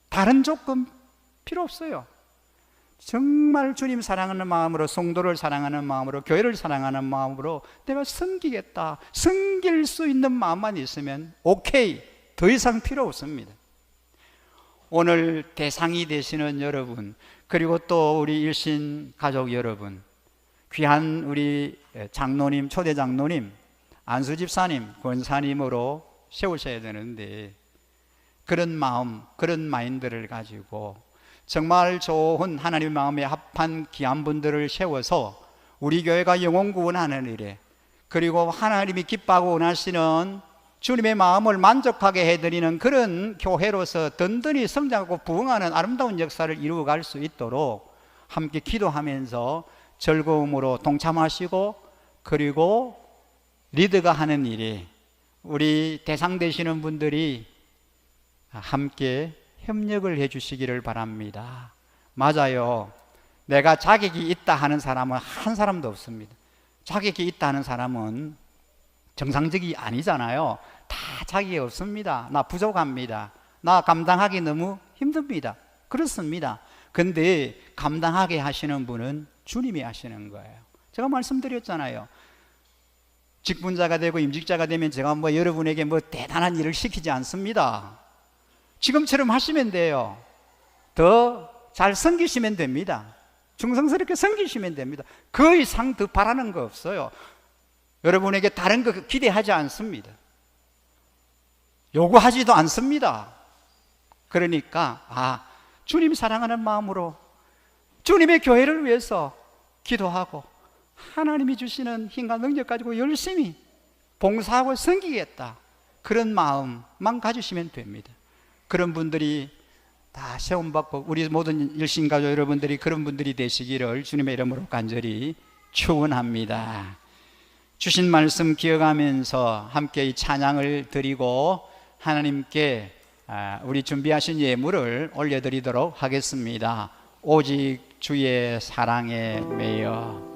C: 다른 조건 필요 없어요. 정말 주님 사랑하는 마음으로, 성도를 사랑하는 마음으로, 교회를 사랑하는 마음으로 내가 섬기겠다, 섬길 수 있는 마음만 있으면 오케이, 더 이상 필요 없습니다. 오늘 대상이 되시는 여러분, 그리고 또 우리 일신 가족 여러분, 귀한 우리 장로님, 초대 장로님, 안수집사님, 권사님으로 세우셔야 되는데, 그런 마음, 그런 마인드를 가지고 정말 좋은 하나님의 마음에 합한 귀한 분들을 세워서 우리 교회가 영혼 구원하는 일에, 그리고 하나님이 기뻐하고 원하시는 주님의 마음을 만족하게 해드리는 그런 교회로서 든든히 성장하고 부흥하는 아름다운 역사를 이루어갈 수 있도록 함께 기도하면서 즐거움으로 동참하시고, 그리고 리더가 하는 일이 우리 대상 되시는 분들이 함께 협력을 해 주시기를 바랍니다. 맞아요. 내가 자격이 있다 하는 사람은 한 사람도 없습니다. 자격이 있다 하는 사람은 정상적이 아니잖아요. 다 자격이 없습니다. 나 부족합니다. 나 감당하기 너무 힘듭니다. 그렇습니다. 근데 감당하게 하시는 분은 주님이 하시는 거예요. 제가 말씀드렸잖아요. 직분자가 되고 임직자가 되면 제가 여러분에게 대단한 일을 시키지 않습니다. 지금처럼 하시면 돼요. 더 잘 섬기시면 됩니다. 충성스럽게 섬기시면 됩니다. 그 이상 더 바라는 거 없어요. 여러분에게 다른 거 기대하지 않습니다. 요구하지도 않습니다. 그러니까 주님 사랑하는 마음으로 주님의 교회를 위해서 기도하고 하나님이 주시는 힘과 능력 가지고 열심히 봉사하고 섬기겠다, 그런 마음만 가지시면 됩니다. 그런 분들이 다 세움받고 우리 모든 일신가족 여러분들이 그런 분들이 되시기를 주님의 이름으로 간절히 축원합니다. 주신 말씀 기억하면서 함께 이 찬양을 드리고 하나님께 우리 준비하신 예물을 올려드리도록 하겠습니다. 오직 주의 사랑에 매여.